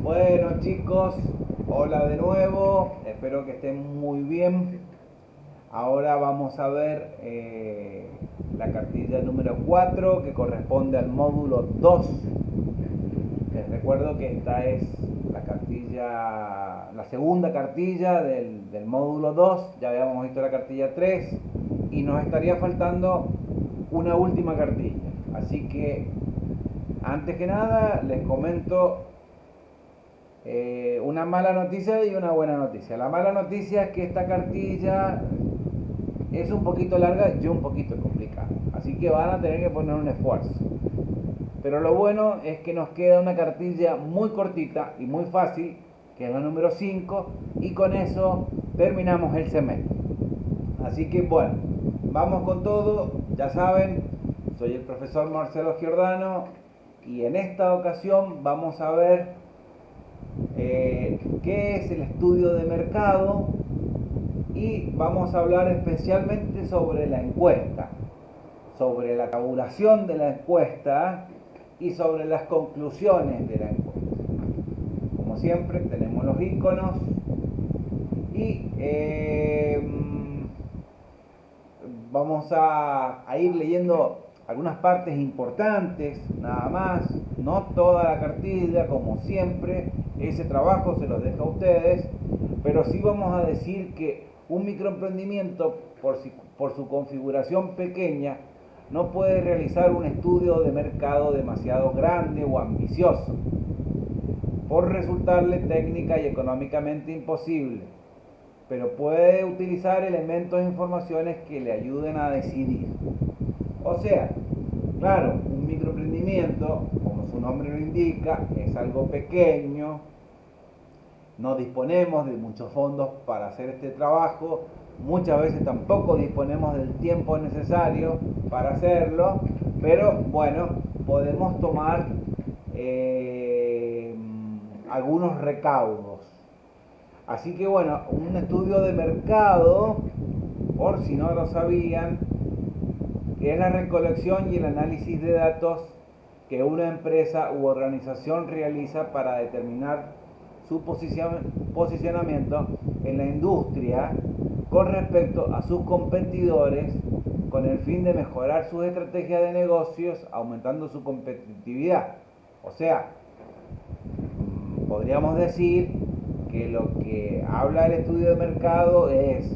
Bueno chicos, hola de nuevo, espero que estén muy bien. Ahora vamos a ver la cartilla número 4 que corresponde al módulo 2. Les recuerdo que esta es la segunda cartilla del módulo 2. Ya habíamos visto la cartilla 3 y nos estaría faltando una última cartilla. Así que antes que nada les comento una mala noticia y una buena noticia. La mala noticia es que esta cartilla es un poquito larga y un poquito complicada, así que van a tener que poner un esfuerzo. Pero lo bueno es que nos queda una cartilla muy cortita y muy fácil, que es la número 5, y con eso terminamos el semestre. Así que bueno, vamos con todo. Ya saben, soy el profesor Marcelo Giordano y en esta ocasión vamos a ver qué es el estudio de mercado, y vamos a hablar especialmente sobre la encuesta, sobre la tabulación de la encuesta y sobre las conclusiones de la encuesta. Como siempre tenemos los iconos y vamos a ir leyendo algunas partes importantes, nada más, no toda la cartilla, como siempre. Ese trabajo se los dejo a ustedes, pero sí vamos a decir que un microemprendimiento, por su configuración pequeña, no puede realizar un estudio de mercado demasiado grande o ambicioso, por resultarle técnica y económicamente imposible, pero puede utilizar elementos e informaciones que le ayuden a decidir. O sea, claro, un microemprendimiento, como su nombre lo indica, es algo pequeño. No disponemos de muchos fondos para hacer este trabajo, muchas veces tampoco disponemos del tiempo necesario para hacerlo, pero bueno, podemos tomar algunos recaudos. Así que bueno, un estudio de mercado, por si no lo sabían, es la recolección y el análisis de datos que una empresa u organización realiza para determinar su posicionamiento en la industria con respecto a sus competidores, con el fin de mejorar sus estrategias de negocios, aumentando su competitividad. O sea, podríamos decir que lo que habla el estudio de mercado es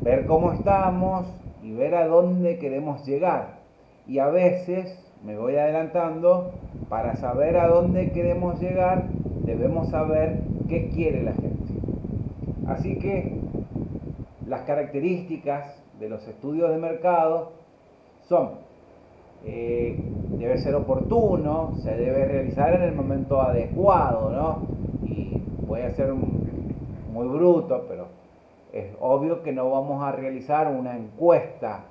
ver cómo estamos y ver a dónde queremos llegar. Y a veces, me voy adelantando, para saber a dónde queremos llegar debemos saber qué quiere la gente. Así que las características de los estudios de mercado son: debe ser oportuno, se debe realizar en el momento adecuado, ¿no? Y puede ser muy bruto, pero es obvio que no vamos a realizar una encuesta,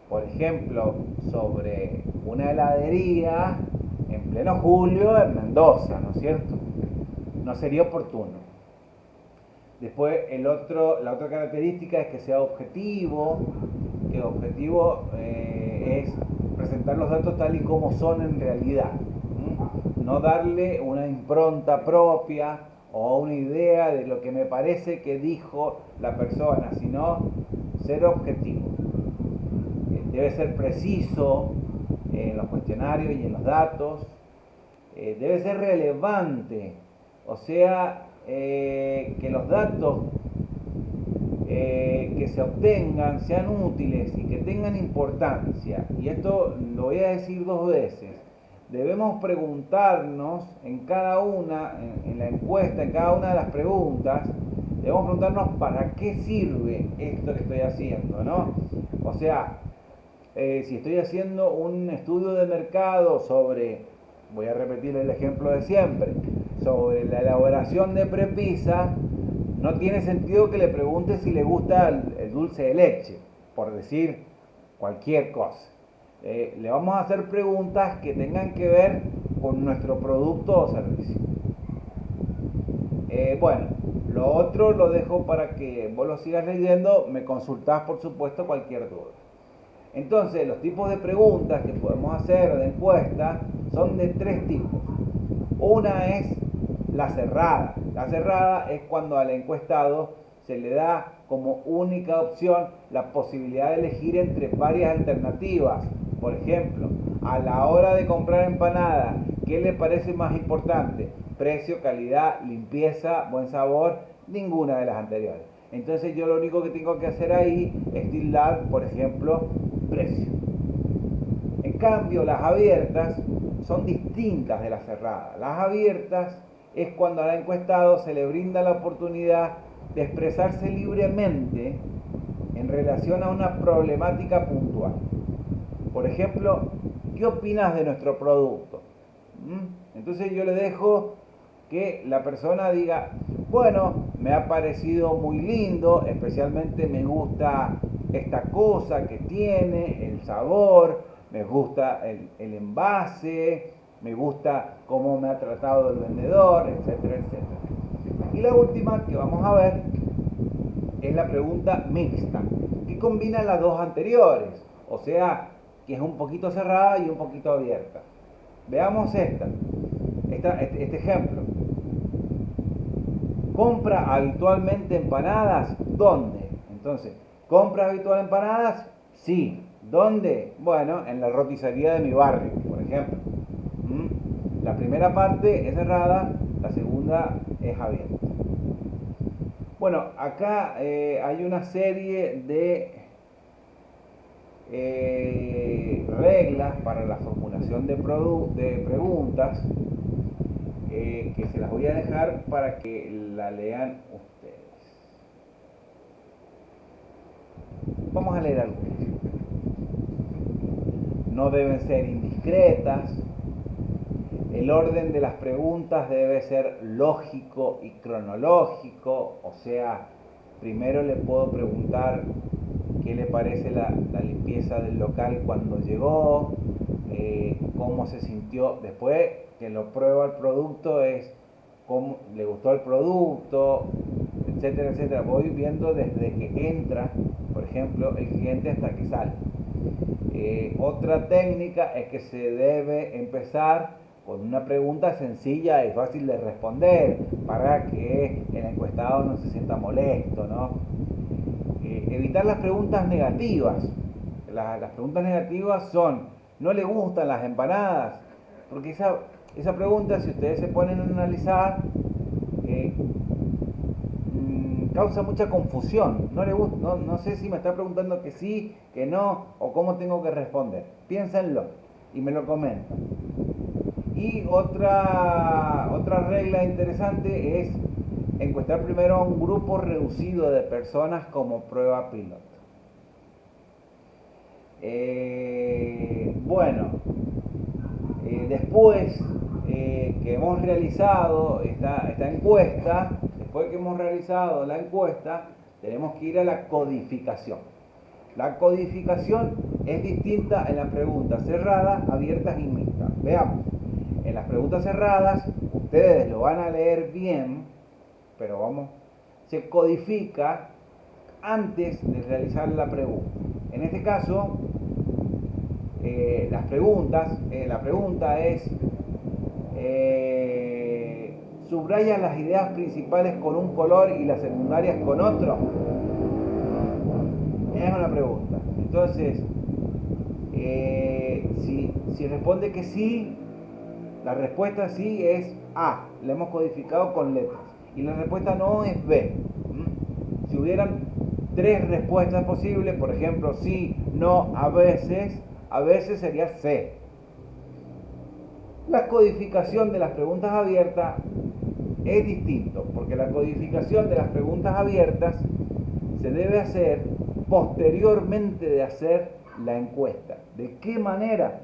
por ejemplo, sobre una heladería en pleno julio en Mendoza, ¿no es cierto? No sería oportuno. Después la otra característica es que sea objetivo, que objetivo es presentar los datos tal y como son en realidad, no darle una impronta propia o una idea de lo que me parece que dijo la persona, sino ser objetivo. Debe ser preciso en los cuestionarios y en los datos, debe ser relevante, o sea, que los datos que se obtengan sean útiles y que tengan importancia. Y esto lo voy a decir dos veces. Debemos preguntarnos en cada una, en la encuesta, en cada una de las preguntas, debemos preguntarnos para qué sirve esto que estoy haciendo, ¿no? O sea, si estoy haciendo un estudio de mercado sobre, voy a repetir el ejemplo de siempre, sobre la elaboración de prepisa, no tiene sentido que le pregunte si le gusta el dulce de leche, por decir cualquier cosa. Le vamos a hacer preguntas que tengan que ver con nuestro producto o servicio. Bueno, lo otro lo dejo para que vos lo sigas leyendo, me consultás por supuesto cualquier duda. Entonces, los tipos de preguntas que podemos hacer de encuesta son de tres tipos. Una es la cerrada. La cerrada es cuando al encuestado se le da como única opción la posibilidad de elegir entre varias alternativas. Por ejemplo, a la hora de comprar empanada, ¿qué le parece más importante? Precio, calidad, limpieza, buen sabor, ninguna de las anteriores. Entonces yo lo único que tengo que hacer ahí es tildar, por ejemplo, precio. En cambio, las abiertas son distintas de las cerradas. Las abiertas es cuando al encuestado se le brinda la oportunidad de expresarse libremente en relación a una problemática puntual. Por ejemplo, ¿qué opinas de nuestro producto? Entonces yo le dejo que la persona diga, bueno, me ha parecido muy lindo, especialmente me gusta esta cosa que tiene, el sabor, me gusta el envase, me gusta cómo me ha tratado el vendedor, etcétera, etcétera. Y la última que vamos a ver es la pregunta mixta, que combina las dos anteriores, o sea, que es un poquito cerrada y un poquito abierta. Veamos este ejemplo. ¿Compra habitualmente empanadas? ¿Dónde? Entonces, ¿compra habitual empanadas? Sí. ¿Dónde? Bueno, en la roticería de mi barrio, por ejemplo. La primera parte es cerrada, la segunda es abierta. Bueno, acá hay una serie de reglas para la formulación de preguntas que se las voy a dejar para que la lean ustedes. Vamos a leer algunas. No deben ser indiscretas. El orden de las preguntas debe ser lógico y cronológico, o sea, primero le puedo preguntar qué le parece la limpieza del local cuando llegó, cómo se sintió, después que lo prueba el producto es cómo le gustó el producto, etcétera, etcétera. Voy viendo desde que entra, por ejemplo, el cliente hasta que sale. Otra técnica es que se debe empezar con una pregunta sencilla y fácil de responder para que el encuestado no se sienta molesto, ¿no? Evitar las preguntas negativas. Las preguntas negativas son, ¿no le gustan las empanadas? Porque esa pregunta, si ustedes se ponen a analizar, causa mucha confusión. No le gusta, no sé si me está preguntando que sí, que no, o cómo tengo que responder. Piénsenlo y me lo comentan. Y otra regla interesante es encuestar primero a un grupo reducido de personas como prueba piloto. Después que hemos realizado esta encuesta, después que hemos realizado la encuesta, tenemos que ir a la codificación. La codificación es distinta en las preguntas cerradas, abiertas y mixtas. Veamos. En las preguntas cerradas, ustedes lo van a leer bien, pero se codifica antes de realizar la pregunta. En este caso, la pregunta es, subraya las ideas principales con un color y las secundarias con otro. Es una pregunta. Entonces, si responde que sí, la respuesta sí es A, la hemos codificado con letras. Y la respuesta no es B. Si hubieran 3 respuestas posibles, por ejemplo, sí, no, a veces sería C. La codificación de las preguntas abiertas es distinto, porque la codificación de las preguntas abiertas se debe hacer posteriormente de hacer la encuesta. ¿De qué manera?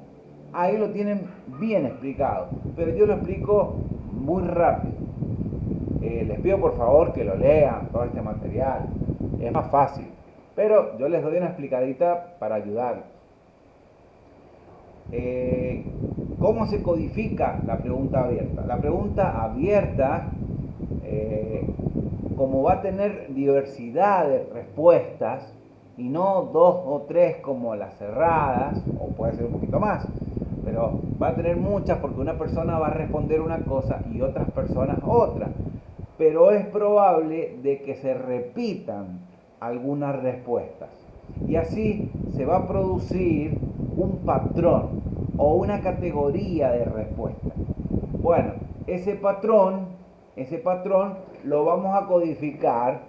Ahí lo tienen bien explicado, pero yo lo explico muy rápido. Les pido por favor que lo lean, todo este material, es más fácil, pero yo les doy una explicadita para ayudarlos. ¿Cómo se codifica la pregunta abierta? La pregunta abierta, como va a tener diversidad de respuestas, y no 2 o 3 como las cerradas, o puede ser un poquito más, pero va a tener muchas porque una persona va a responder una cosa y otras personas otra. Pero es probable de que se repitan algunas respuestas. Y así se va a producir un patrón o una categoría de respuestas. Bueno, ese patrón lo vamos a codificar.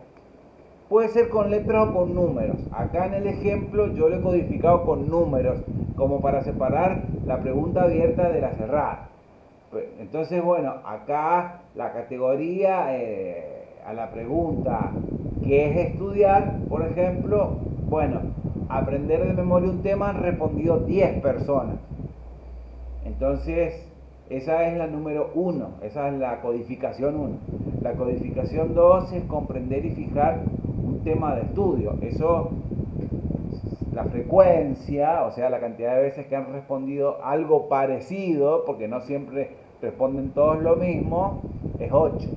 Puede ser con letras o con números. Acá en el ejemplo yo lo he codificado con números, como para separar la pregunta abierta de la cerrada. Entonces, bueno, acá la categoría a la pregunta ¿qué es estudiar? Por ejemplo, bueno, aprender de memoria un tema han respondido 10 personas. Entonces, esa es la número 1, esa es la codificación 1. La codificación 2 es comprender y fijar un tema de estudio. Eso, la frecuencia, o sea, la cantidad de veces que han respondido algo parecido, porque no siempre responden todos lo mismo, es 8.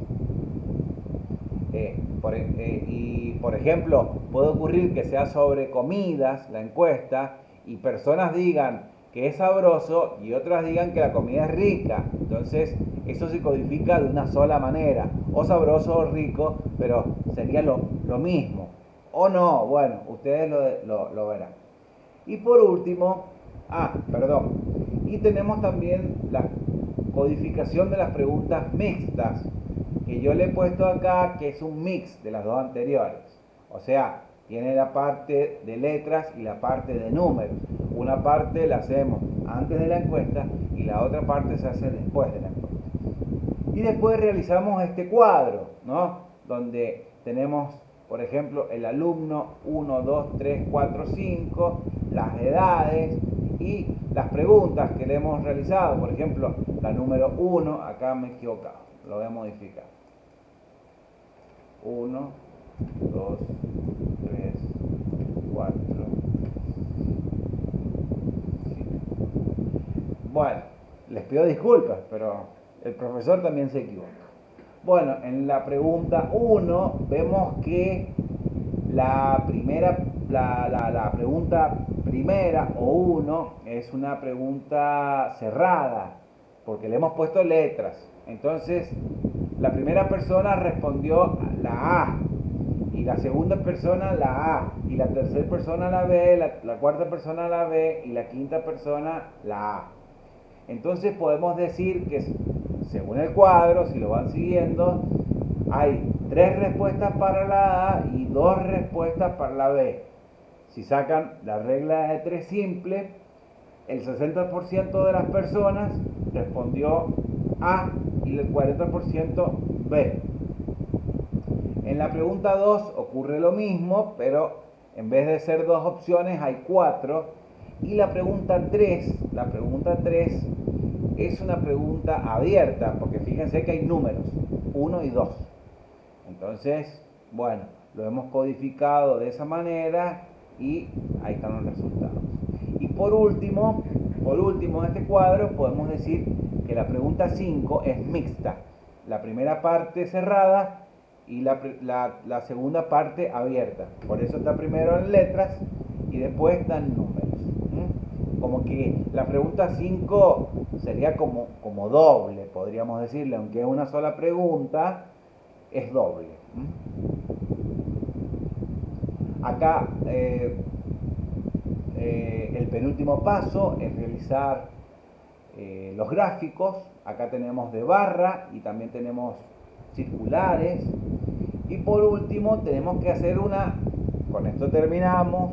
Y por ejemplo, puede ocurrir que sea sobre comidas la encuesta y personas digan que es sabroso y otras digan que la comida es rica. Entonces eso se codifica de una sola manera, o sabroso o rico, pero sería lo mismo. O no, bueno, ustedes lo verán. Y por último, y tenemos también la codificación de las preguntas mixtas, que yo le he puesto acá que es un mix de las dos anteriores. O sea, tiene la parte de letras y la parte de números. Una parte la hacemos antes de la encuesta y la otra parte se hace después de la encuesta. Y después realizamos este cuadro, ¿no? Donde tenemos, por ejemplo, el alumno 1, 2, 3, 4, 5, las edades y las preguntas que le hemos realizado. Por ejemplo, la número 1, acá me he equivocado, lo voy a modificar. 1, 2, 3, 4, 5. Bueno, les pido disculpas, pero el profesor también se equivoca. Bueno, en la pregunta 1 vemos que la pregunta primera o 1 es una pregunta cerrada, porque le hemos puesto letras. Entonces, la primera persona respondió la A, y la segunda persona la A, y la tercera persona la B, la cuarta persona la B, y la quinta persona la A. Entonces podemos decir que según el cuadro, si lo van siguiendo, hay 3 respuestas para la A y 2 respuestas para la B. Si sacan la regla de 3 simple, el 60% de las personas respondió A y el 40% B. En la pregunta 2 ocurre lo mismo, pero en vez de ser 2 opciones hay 4. Y la pregunta 3 es una pregunta abierta, porque fíjense que hay números, 1 y 2. Entonces, bueno, lo hemos codificado de esa manera y ahí están los resultados. Y por último, en este cuadro podemos decir que la pregunta 5 es mixta. La primera parte cerrada y la segunda parte abierta. Por eso está primero en letras y después está en números. Como que la pregunta 5 sería como doble, podríamos decirle, aunque es una sola pregunta, es doble. Acá el penúltimo paso es realizar los gráficos. Acá tenemos de barra y también tenemos circulares. Y por último tenemos que hacer con esto terminamos,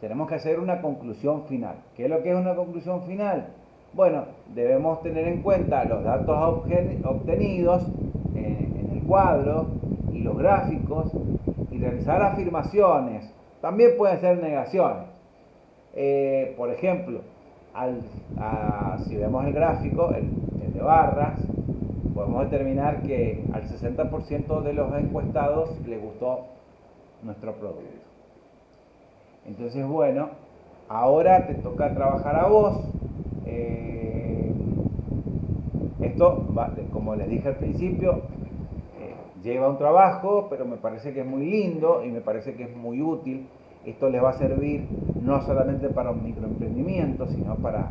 tenemos que hacer una conclusión final. ¿Qué es lo que es una conclusión final? Bueno, debemos tener en cuenta los datos obtenidos en el cuadro y los gráficos y realizar afirmaciones. También pueden ser negaciones. Por ejemplo, si vemos el gráfico, el de barras, podemos determinar que al 60% de los encuestados les gustó nuestro producto. Entonces, bueno, ahora te toca trabajar a vos. Esto, como les dije al principio, lleva un trabajo, pero me parece que es muy lindo y me parece que es muy útil. Esto les va a servir no solamente para un microemprendimiento, sino para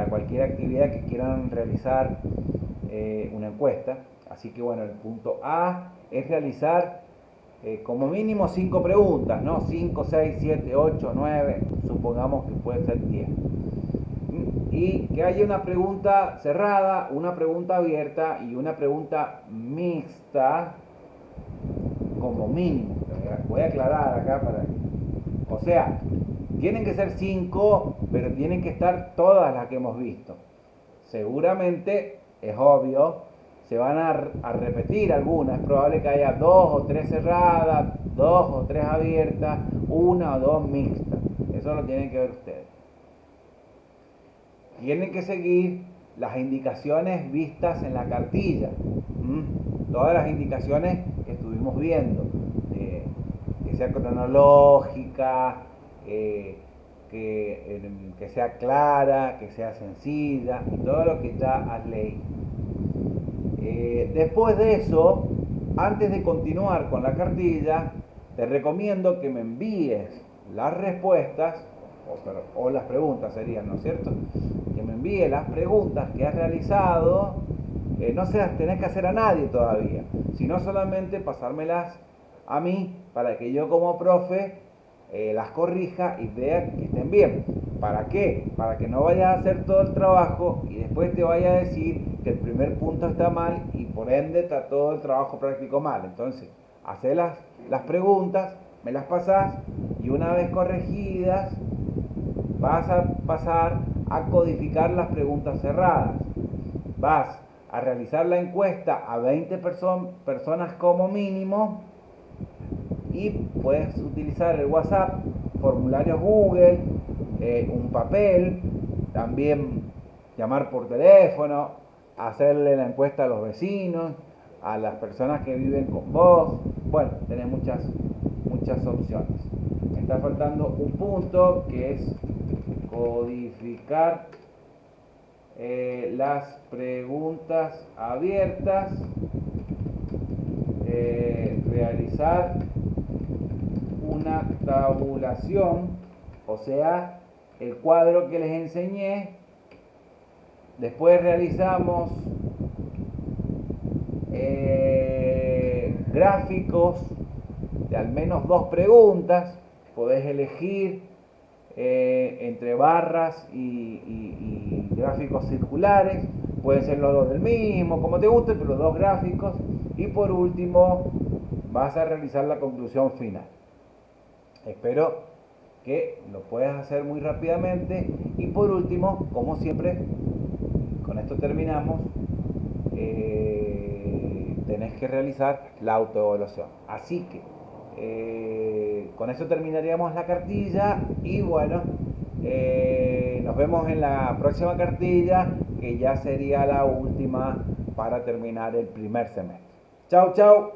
cualquier actividad que quieran realizar una encuesta. Así que bueno, el punto A es realizar como mínimo 5 preguntas, ¿no? 5, 6, 7, 8, 9, supongamos que puede ser 10. Y que haya una pregunta cerrada, una pregunta abierta y una pregunta mixta como mínimo. Voy a aclarar acá o sea, tienen que ser 5, pero tienen que estar todas las que hemos visto. Seguramente, es obvio, se van a repetir algunas. Es probable que haya 2 o 3 cerradas, 2 o 3 abiertas, 1 o 2 mixtas. Eso lo tienen que ver ustedes. Tienen que seguir las indicaciones vistas en la cartilla. Todas las indicaciones que estuvimos viendo. Que sea cronológica, que sea clara, que sea sencilla y todo lo que ya has leído. Después de eso, antes de continuar con la cartilla, te recomiendo que me envíes las respuestas, o las preguntas serían, ¿no es cierto? Que me envíes las preguntas que has realizado, no se las tenés que hacer a nadie todavía, sino solamente pasármelas a mí para que yo como profe las corrija y vea que estén bien. ¿Para qué? Para que no vayas a hacer todo el trabajo y después te vaya a decir que el primer punto está mal y por ende está todo el trabajo práctico mal. Entonces, hacé las preguntas, me las pasás y una vez corregidas vas a pasar a codificar las preguntas cerradas. Vas a realizar la encuesta a 20 personas como mínimo y puedes utilizar el WhatsApp, formularios Google, un papel, también llamar por teléfono, hacerle la encuesta a los vecinos, a las personas que viven con vos. Bueno, tenés muchas opciones. Me está faltando un punto que es codificar las preguntas abiertas, realizar una tabulación, o sea, el cuadro que les enseñé. Después realizamos gráficos de al menos 2 preguntas. Podés elegir entre barras y gráficos circulares. Pueden ser los dos del mismo, como te guste, pero 2 gráficos. Y por último, vas a realizar la conclusión final. Espero que lo puedas hacer muy rápidamente. Y por último, como siempre, con esto terminamos, tenés que realizar la autoevaluación. Así que con eso terminaríamos la cartilla y bueno, nos vemos en la próxima cartilla, que ya sería la última para terminar el primer semestre. Chau, chau.